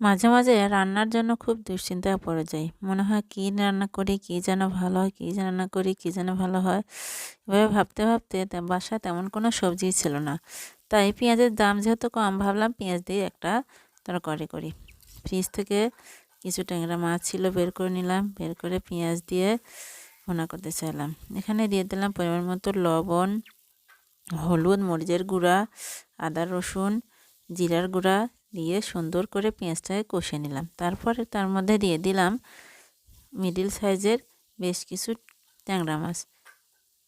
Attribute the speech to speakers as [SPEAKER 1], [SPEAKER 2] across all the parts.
[SPEAKER 1] মাঝে মাঝে রান্নার জন্য খুব দুশ্চিন্তায় পড়ে যাই। মনে হয় কী রান্না করি, কী যেন ভালো হয়, কী রান্না করি, কী যেন ভালো হয়। এভাবে ভাবতে ভাবতে বাসায় তেমন কোনো সবজিই ছিল না। তাই পেঁয়াজের দাম যেহেতু কম, ভাবলাম পেঁয়াজ দিয়ে একটা তরকারি করি। ফ্রিজ থেকে কিছু ট্যাংরা মাছ ছিল, বের করে নিলাম। বের করে পেঁয়াজ দিয়ে ভুনা করতে চাইলাম। এখানে দিয়ে দিলাম পরিমাণ মতো লবণ, হলুদ, মরিচের গুঁড়া, আদা রসুন, জিরার গুঁড়া দিয়ে সুন্দর করে পেঁয়াজটাকে কষে নিলাম। তারপরে তার মধ্যে দিয়ে দিলাম মিডিল সাইজের বেশ কিছু ট্যাংরা মাছ।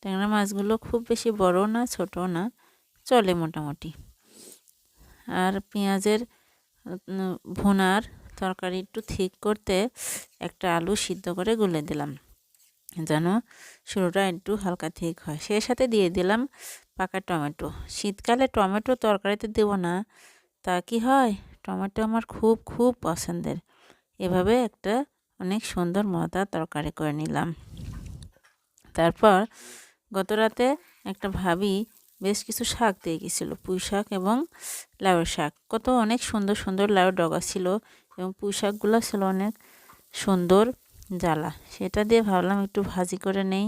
[SPEAKER 1] ট্যাংরা মাছগুলো খুব বেশি বড় না, ছোটও না, চলে মোটামুটি। আর পেঁয়াজের ভুনার তরকারি একটু ঠিক করতে একটা আলু সিদ্ধ করে গুলে দিলাম, যেন শুরুটা একটু হালকা ঠিক হয়। সেই সাথে দিয়ে দিলাম পাকা টমেটো। শীতকালে টমেটো তরকারিতে দেবো না, তা কি হয়? টমেটো আমার খুব খুব পছন্দের। এভাবে একটা অনেক সুন্দর মজাদার তরকারি করে নিলাম। তারপর গত রাতে একটা ভাবি বেশ কিছু শাক দিয়ে গেছিলো, পুঁই শাক এবং লাউয়ের শাক। অনেক সুন্দর সুন্দর লাউয়ের ডগা ছিল এবং পুঁই শাকগুলো ছিল অনেক সুন্দর জ্বালা। সেটা দিয়ে ভাবলাম একটু ভাজি করে নেই।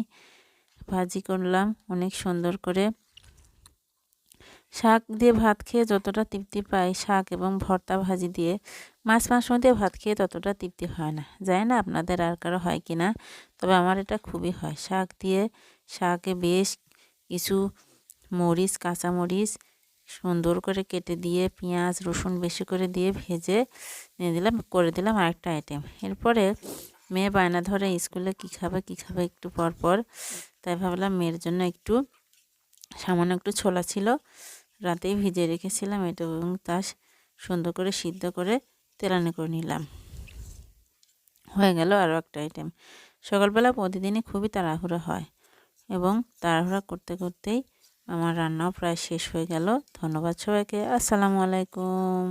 [SPEAKER 1] ভাজি করলাম অনেক সুন্দর করে। শাক দিয়ে ভাত খেয়ে যতটা তৃপ্তি পাই, শাক এবং ভর্তা ভাজি দিয়ে মাছ মাংস দিয়ে ভাত খেয়ে ততটা তৃপ্তি হয় না। জানি না আপনাদের আর কারো হয় কি না, তবে আমার এটা খুবই হয়। শাক দিয়ে, শাকে বেশ কিছু মরিচ, কাঁচামরিচ সুন্দর করে কেটে দিয়ে, পেঁয়াজ রসুন বেশি করে দিয়ে ভেজে নিয়ে দিলাম, করে দিলাম আরেকটা আইটেম। এরপরে মেয়ে বায়না ধরে স্কুলে কী খাবে কী খাবে একটু পর পর, তাই ভাবলাম মেয়ের জন্য একটু সামান্য একটু ছোলা ছিল, রাতেই ভিজিয়ে রেখেছিলাম এটা, এবং তা সুন্দর করে সিদ্ধ করে তেলানি করে নিলাম। হয়ে গেল আরও একটা আইটেম। সকালবেলা প্রতিদিনই খুবই তাড়াহুড়ো হয় এবং তাড়াহুড়া করতে করতেই আমার রান্নাও প্রায় শেষ হয়ে গেল। ধন্যবাদ সবাইকে। আসসালামু আলাইকুম।